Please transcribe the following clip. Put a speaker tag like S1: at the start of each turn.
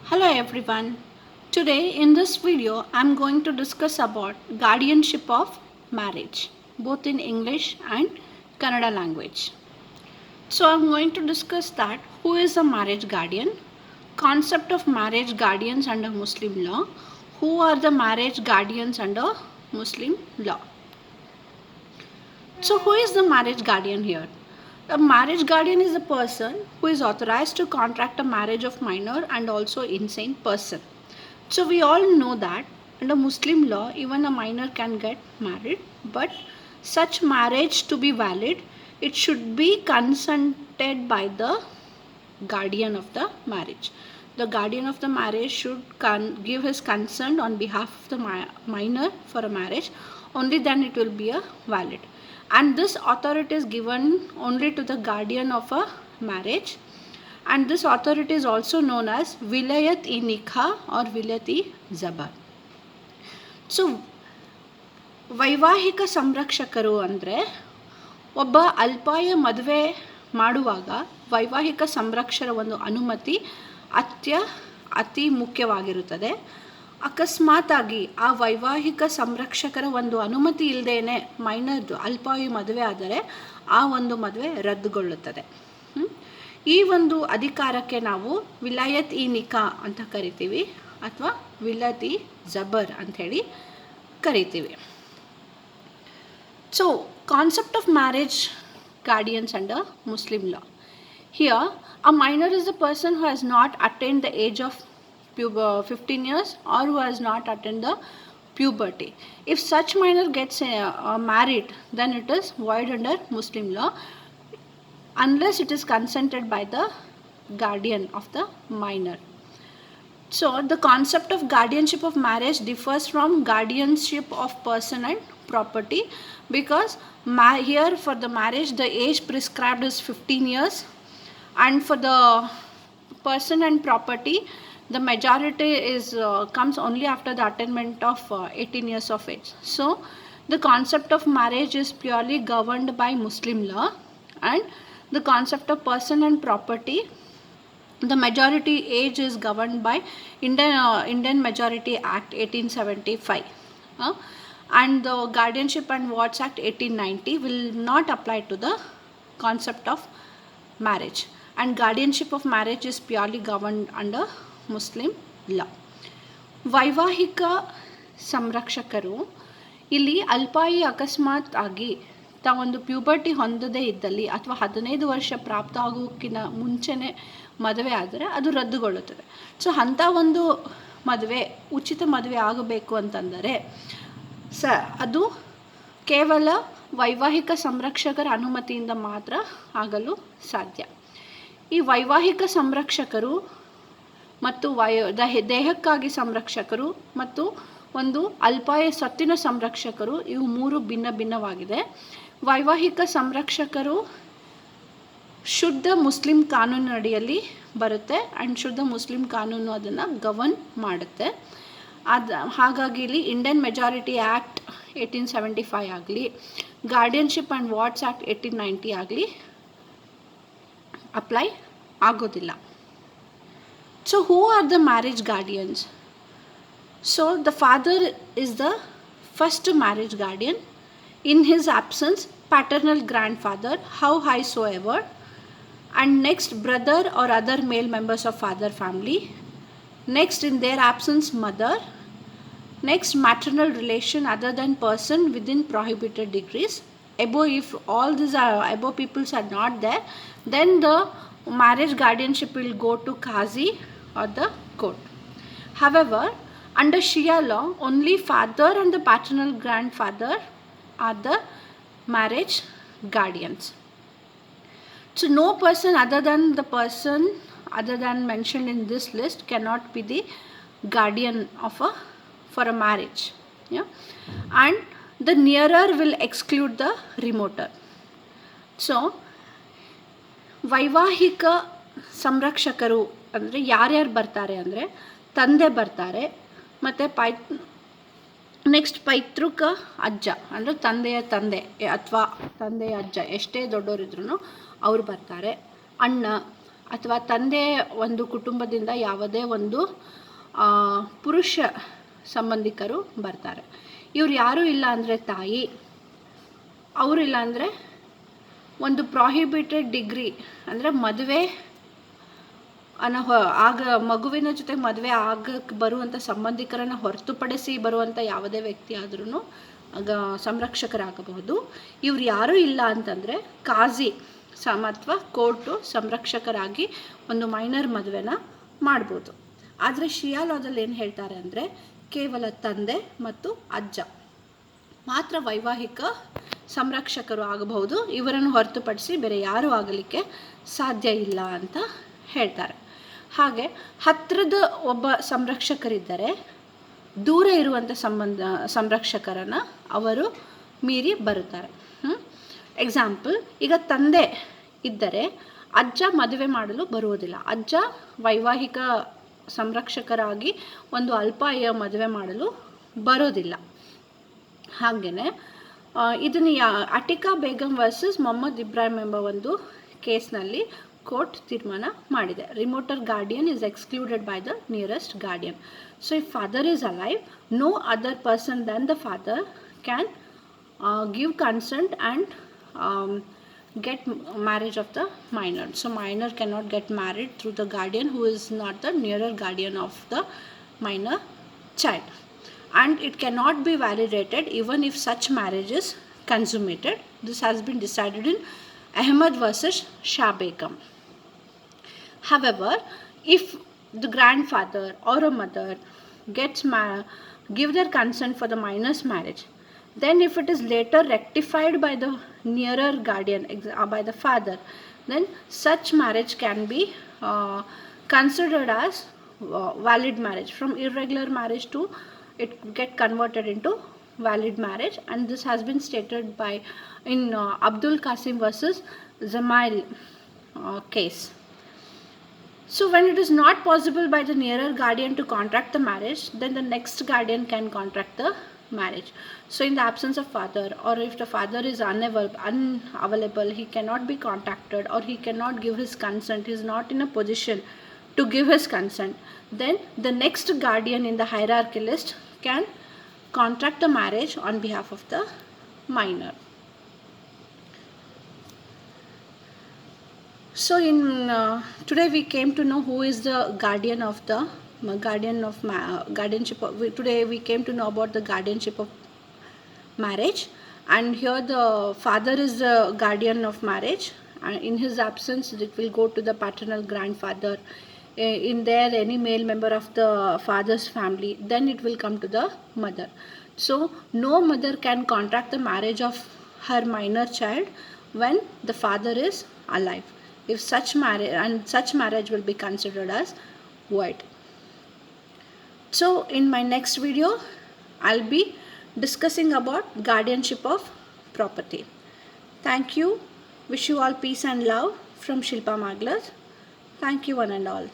S1: Hello everyone. Today in this video I am going to discuss about guardianship of marriage both in English and Kannada language. So I am going to discuss that who is a marriage guardian, concept of marriage guardians under Muslim law, who are the marriage guardians under Muslim law. So who is the marriage guardian here? A marriage guardian is a person who is authorized to contract a marriage of minor and also insane person. So we all know that under Muslim law, even a minor can get married, but such marriage to be valid, it should be consented by the guardian of the marriage. The guardian of the marriage should give his consent on behalf of the minor for a marriage. Only then it will be a valid. And this authority is given only to the guardian of a marriage. And this authority is also known as Vilayat-e-Nikah or Vilayat-e-Zabar. So ವೈವಾಹಿಕ ಸಂರಕ್ಷಕರು ಅಂದರೆ ಒಬ್ಬ ಅಲ್ಪಾಯ ಮದುವೆ ಮಾಡುವಾಗ ವೈವಾಹಿಕ ಸಂರಕ್ಷರ ಒಂದು ಅನುಮತಿ ಅತಿ ಮುಖ್ಯವಾಗಿರುತ್ತದೆ. ಅಕಸ್ಮಾತಾಗಿ ಆ ವೈವಾಹಿಕ ಸಂರಕ್ಷಕರ ಒಂದು ಅನುಮತಿ ಇಲ್ಲದೇನೆ ಮೈನರ್ದು ಅಲ್ಪಾಯು ಮದುವೆ ಆದರೆ ಆ ಒಂದು ಮದುವೆ ರದ್ದುಗೊಳ್ಳುತ್ತದೆ. ಈ ಒಂದು ಅಧಿಕಾರಕ್ಕೆ ನಾವು ವಿಲಾಯತ್-ಇ-ನಿಕಾ ಅಂತ ಕರಿತೀವಿ ಅಥವಾ ವಿಲಾಯತ್-ಇ-ಜಬರ್ ಅಂಥೇಳಿ ಕರಿತೀವಿ. So concept of marriage guardians under Muslim law. Here, a minor is a person who has not attained the age of 15 years or who has not attained the puberty. If such minor gets married, then it is void under Muslim law unless it is consented by the guardian of the minor. So, the concept of guardianship of marriage differs from guardianship of person and property because here for the marriage the age prescribed is 15 years and for the person and property the majority is comes only after the attainment of 18 years of age. So the concept of marriage is purely governed by Muslim law and the concept of person and property, the majority age is governed by Indian Majority Act 1875 and the Guardianship and Wards Act 1890 will not apply to the concept of marriage and guardianship of marriage is purely governed under Muslim law. ವೈವಾಹಿಕ ಸಂರಕ್ಷಕರು ಇಲ್ಲಿ ಅಲ್ಪಾಯಿ ಅಕಸ್ಮಾತ್ ಆಗಿ ತಾವೊಂದು puberty ಹೊಂದದೇ ಇದ್ದಲ್ಲಿ ಅಥವಾ 15 ವರ್ಷ ಪ್ರಾಪ್ತ ಆಗೋಕ್ಕಿಂತ ಮುಂಚೆನೇ ಮದುವೆ ಆದರೆ ಅದು ರದ್ದುಗೊಳ್ಳುತ್ತದೆ. ಸೊ ಅಂಥ ಒಂದು ಮದುವೆ ಉಚಿತ ಮದುವೆ ಆಗಬೇಕು ಅಂತಂದರೆ ಅದು ಕೇವಲ ವೈವಾಹಿಕ ಸಂರಕ್ಷಕರ ಅನುಮತಿಯಿಂದ ಮಾತ್ರ ಆಗಲು ಸಾಧ್ಯ. ಈ ವೈವಾಹಿಕ ಸಂರಕ್ಷಕರು ಮತ್ತು ದೇಹಕ್ಕಾಗಿ ಸಂರಕ್ಷಕರು ಮತ್ತು ಒಂದು ಅಲ್ಪಾಯ ಸ್ವತ್ತಿನ ಸಂರಕ್ಷಕರು ಇವು ಮೂರು ಭಿನ್ನವಾಗಿದೆ. ವೈವಾಹಿಕ ಸಂರಕ್ಷಕರು ಶುದ್ಧ ಮುಸ್ಲಿಂ ಕಾನೂನಿನಡಿಯಲ್ಲಿ ಬರುತ್ತೆ ಆ್ಯಂಡ್ ಶುದ್ಧ ಮುಸ್ಲಿಂ ಕಾನೂನು ಅದನ್ನು ಗವರ್ನ್ ಮಾಡುತ್ತೆ. ಹಾಗಾಗಿ ಇಲ್ಲಿ ಇಂಡಿಯನ್ ಮೆಜಾರಿಟಿ ಆ್ಯಕ್ಟ್ 1875 ಆಗಲಿ ಗಾರ್ಡಿಯನ್ಶಿಪ್ ಆ್ಯಂಡ್ ವಾರ್ಡ್ಸ್ ಆ್ಯಕ್ಟ್ 1890 ಆಗಲಿ ಅಪ್ಲೈ ಆಗೋದಿಲ್ಲ. So who are the marriage guardians? So the father is the first marriage guardian. In his absence, paternal grandfather, how high soever, and next brother or other male members of father family. Next, in their absence, mother. Next, maternal relation other than person within prohibited degrees. Above, if all these above peoples are not there, then the marriage guardianship will go to Qazi or the court. However, under Shia law, only father and the paternal grandfather are the marriage guardians. So no person other than mentioned in this list cannot be the guardian for a marriage. Yeah? And the nearer will exclude the remoter. So ವೈವಾಹಿಕ ಸಂರಕ್ಷಕರು ಅಂದರೆ ಯಾರ್ಯಾರು ಬರ್ತಾರೆ ಅಂದರೆ ತಂದೆ ಬರ್ತಾರೆ ಮತ್ತು next ಪೈತೃಕ ಅಜ್ಜ ಅಂದರೆ ತಂದೆಯ ತಂದೆ ಅಥವಾ ತಂದೆಯ ಅಜ್ಜ ಎಷ್ಟೇ ದೊಡ್ಡವರಿದ್ರೂ ಅವ್ರು ಬರ್ತಾರೆ. ಅಣ್ಣ ಅಥವಾ ತಂದೆ ಒಂದು ಕುಟುಂಬದಿಂದ ಯಾವುದೇ ಒಂದು ಪುರುಷ ಸಂಬಂಧಿಕರು ಬರ್ತಾರೆ. ಇವ್ರು ಯಾರೂ ಇಲ್ಲ ಅಂದರೆ ತಾಯಿ, ಅವರಿಲ್ಲ ಅಂದರೆ ಒಂದು ಪ್ರಾಹಿಬಿಟೆಡ್ ಡಿಗ್ರಿ ಅಂದರೆ ಮದುವೆ ಆಗ ಮಗುವಿನ ಜೊತೆ ಮದುವೆ ಆಗಕ್ಕೆ ಬರುವಂಥ ಸಂಬಂಧಿಕರನ್ನು ಹೊರತುಪಡಿಸಿ ಬರುವಂಥ ಯಾವುದೇ ವ್ಯಕ್ತಿ ಆದ್ರೂ ಆಗ ಸಂರಕ್ಷಕರಾಗಬಹುದು. ಇವ್ರು ಯಾರೂ ಇಲ್ಲ ಅಂತಂದರೆ ಕಾಜಿ ಅಥವಾ ಕೋರ್ಟು ಸಂರಕ್ಷಕರಾಗಿ ಒಂದು ಮೈನರ್ ಮದುವೆನ ಮಾಡ್ಬೋದು. ಆದರೆ ಶಿಯಾ ಲಾದಲ್ಲಿ ಏನು ಹೇಳ್ತಾರೆ ಅಂದರೆ ಕೇವಲ ತಂದೆ ಮತ್ತು ಅಜ್ಜ ಮಾತ್ರ ವೈವಾಹಿಕ ಸಂರಕ್ಷಕರು ಆಗಬಹುದು, ಇವರನ್ನು ಹೊರತುಪಡಿಸಿ ಬೇರೆ ಯಾರೂ ಆಗಲಿಕ್ಕೆ ಸಾಧ್ಯ ಇಲ್ಲ ಅಂತ ಹೇಳ್ತಾರೆ. ಹಾಗೆ ಹತ್ತಿರದ ಒಬ್ಬ ಸಂರಕ್ಷಕರಿದ್ದರೆ ದೂರ ಇರುವಂಥ ಸಂರಕ್ಷಕರನ್ನು ಅವರು ಮೀರಿ ಬರುತ್ತಾರೆ. ಎಕ್ಸಾಂಪಲ್, ಈಗ ತಂದೆ ಇದ್ದರೆ ಅಜ್ಜ ಮದುವೆ ಮಾಡಲು ಬರುವುದಿಲ್ಲ. ಅಜ್ಜ ವೈವಾಹಿಕ ಸಂರಕ್ಷಕರಾಗಿ ಒಂದು ಅಲ್ಪಾಯ ಮದುವೆ ಮಾಡಲು ಬರೋದಿಲ್ಲ. ಹಾಗೆಯೇ ಇದನ್ನು ಅಟಿಕಾ ಬೇಗಂ ವರ್ಸಸ್ ಮೊಹಮ್ಮದ್ ಇಬ್ರಾಹಿಂ ಎಂಬ ಒಂದು ಕೇಸ್ನಲ್ಲಿ ಕೋರ್ಟ್ ತೀರ್ಮಾನ ಮಾಡಿದೆ. ರಿಮೋಟರ್ guardian is excluded by the nearest guardian. So if father is alive, no other person than the father can give consent and get marriage of the minor. So minor cannot get married through the guardian who is not the nearer guardian of the minor child, and it cannot be validated even if such marriage is consummated. This has been decided in Ahmed versus Shah Begum. However, if the grandfather or a mother give their consent for the minor's marriage, then if it is later rectified by the nearer guardian, by the father, then such marriage can be considered as valid marriage. From irregular marriage to it get converted into valid marriage, and this has been stated by in Abdul Qasim versus Zamail case. So when it is not possible by the nearer guardian to contract the marriage, then the next guardian can contract the marriage. So in the absence of father, or if the father is unavailable, he cannot be contacted, or he cannot give his consent, he is not in a position to give his consent, then the next guardian in the hierarchy list can contract the marriage on behalf of the minor. So in today we came to know who is the guardian of guardianship. Today we came to know about the guardianship of marriage, and here the father is the guardian of marriage, and in his absence it will go to the paternal grandfather. In there any male member of the father's family, then it will come to the mother. So no mother can contract the marriage of her minor child when the father is alive. If such marriage will be considered as void. So in my next video I'll be discussing about guardianship of property. Thank you. Wish you all peace and love from Shilpa Maglas. Thank you one and all.